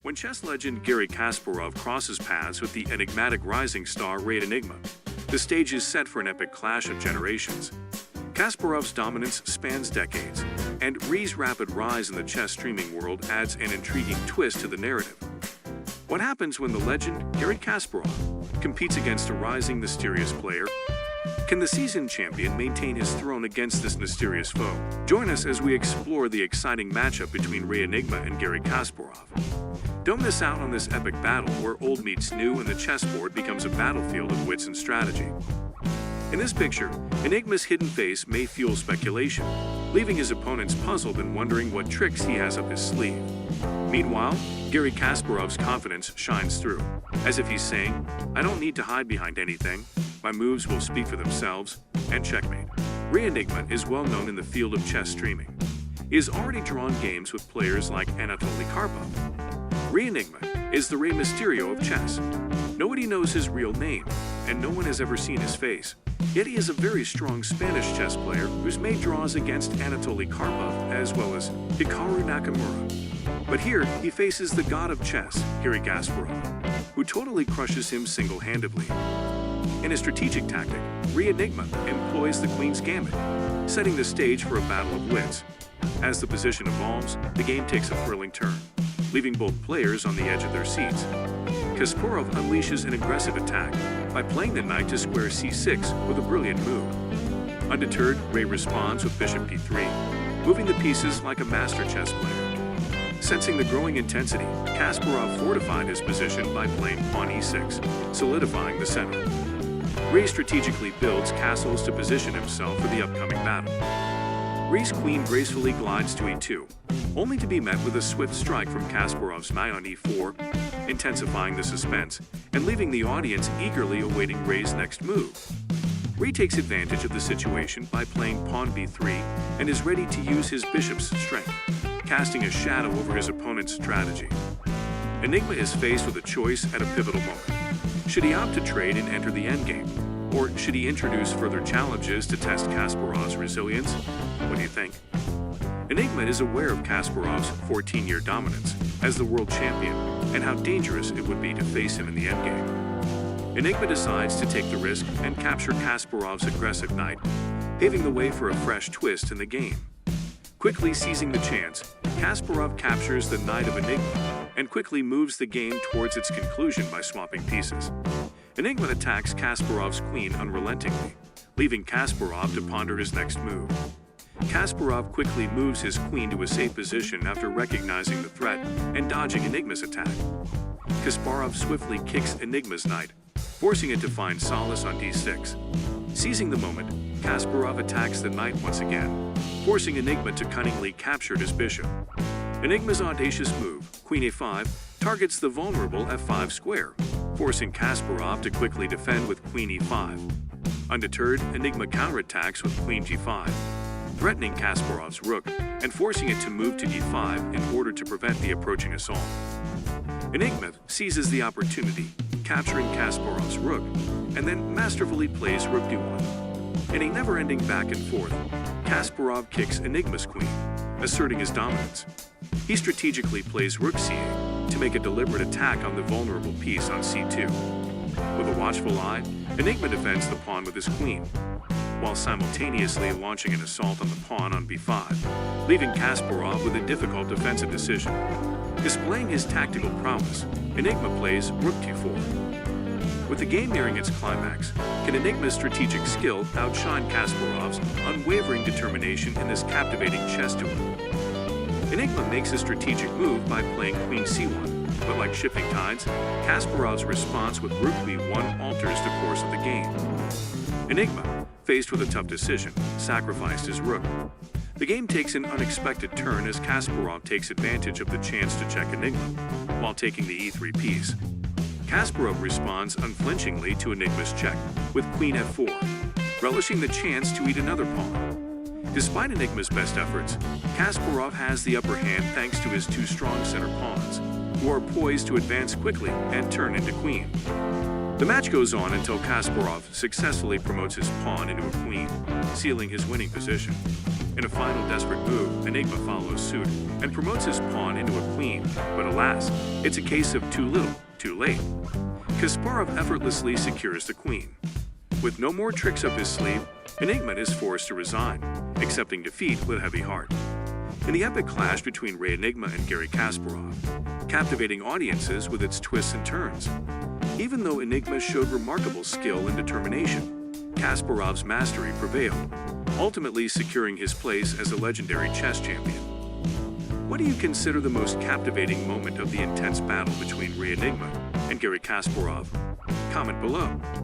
When chess legend Garry Kasparov crosses paths with the enigmatic rising star Rey Enigma, the stage is set for an epic clash of generations. Kasparov's dominance spans decades, and Rey's rapid rise in the chess streaming world adds an intriguing twist to the narrative. What happens when the legend Garry Kasparov competes against a rising mysterious player? Can the seasoned champion maintain his throne against this mysterious foe? Join us as we explore the exciting matchup between Rey Enigma and Garry Kasparov. Don't miss out on this epic battle where old meets new and the chessboard becomes a battlefield of wits and strategy. In this picture, Enigma's hidden face may fuel speculation, leaving his opponents puzzled and wondering what tricks he has up his sleeve. Meanwhile, Garry Kasparov's confidence shines through, as if he's saying, "I don't need to hide behind anything, my moves will speak for themselves," and checkmate. Rey Enigma is well known in the field of chess streaming. He has already drawn games with players like Anatoly Karpov. Rey Enigma is the Rey Mysterio of chess. Nobody knows his real name, and no one has ever seen his face. Yet he is a very strong Spanish chess player who's made draws against Anatoly Karpov as well as Hikaru Nakamura. But here, he faces the god of chess, Garry Kasparov, who totally crushes him single-handedly. In a strategic tactic, Rey Enigma employs the Queen's Gambit, setting the stage for a battle of wits. As the position evolves, the game takes a thrilling turn, leaving both players on the edge of their seats. Kasparov unleashes an aggressive attack by playing the knight to square c6 with a brilliant move. Undeterred, Rey responds with bishop d3, moving the pieces like a master chess player. Sensing the growing intensity, Kasparov fortified his position by playing pawn e6, solidifying the center. Rey strategically builds castles to position himself for the upcoming battle. Rey's queen gracefully glides to e2, only to be met with a swift strike from Kasparov's knight on e4, intensifying the suspense and leaving the audience eagerly awaiting Rey's next move. Rey takes advantage of the situation by playing pawn b3 and is ready to use his bishop's strength, casting a shadow over his opponent's strategy. Enigma is faced with a choice at a pivotal moment. Should he opt to trade and enter the endgame? Or should he introduce further challenges to test Kasparov's resilience? What do you think? Enigma is aware of Kasparov's 14-year dominance as the world champion and how dangerous it would be to face him in the endgame. Enigma decides to take the risk and capture Kasparov's aggressive knight, paving the way for a fresh twist in the game. Quickly seizing the chance, Kasparov captures the knight of Enigma and quickly moves the game towards its conclusion by swapping pieces. Enigma attacks Kasparov's queen unrelentingly, leaving Kasparov to ponder his next move. Kasparov quickly moves his queen to a safe position after recognizing the threat and dodging Enigma's attack. Kasparov swiftly kicks Enigma's knight, forcing it to find solace on d6. Seizing the moment, Kasparov attacks the knight once again, forcing Enigma to cunningly capture his bishop. Enigma's audacious move, queen a5, targets the vulnerable f5 square, forcing Kasparov to quickly defend with queen e5. Undeterred, Enigma counterattacks with queen g5, threatening Kasparov's rook and forcing it to move to e5 in order to prevent the approaching assault. Enigma seizes the opportunity, capturing Kasparov's rook, and then masterfully plays rook d1. In a never-ending back and forth, Kasparov kicks Enigma's queen, asserting his dominance. He strategically plays rook c8 to make a deliberate attack on the vulnerable piece on c2. With a watchful eye, Enigma defends the pawn with his queen, while simultaneously launching an assault on the pawn on b5, leaving Kasparov with a difficult defensive decision. Displaying his tactical prowess, Enigma plays rook d4. With the game nearing its climax, can Enigma's strategic skill outshine Kasparov's unwavering determination in this captivating chess duel? Enigma makes a strategic move by playing queen c1, but like shifting tides, Kasparov's response with rook b1 alters the course of the game. Enigma, faced with a tough decision, sacrificed his rook. The game takes an unexpected turn as Kasparov takes advantage of the chance to check Enigma, while taking the e3 piece. Kasparov responds unflinchingly to Enigma's check with queen f4, relishing the chance to eat another pawn. Despite Enigma's best efforts, Kasparov has the upper hand thanks to his two strong center pawns, who are poised to advance quickly and turn into queen. The match goes on until Kasparov successfully promotes his pawn into a queen, sealing his winning position. In a final desperate move, Enigma follows suit and promotes his pawn into a queen, but alas, it's a case of too little, too late. Kasparov effortlessly secures the queen. With no more tricks up his sleeve, Enigma is forced to resign, accepting defeat with a heavy heart. In the epic clash between Rey Enigma and Garry Kasparov, captivating audiences with its twists and turns. Even though Enigma showed remarkable skill and determination, Kasparov's mastery prevailed, ultimately securing his place as a legendary chess champion. What do you consider the most captivating moment of the intense battle between Rey Enigma and Garry Kasparov? Comment below.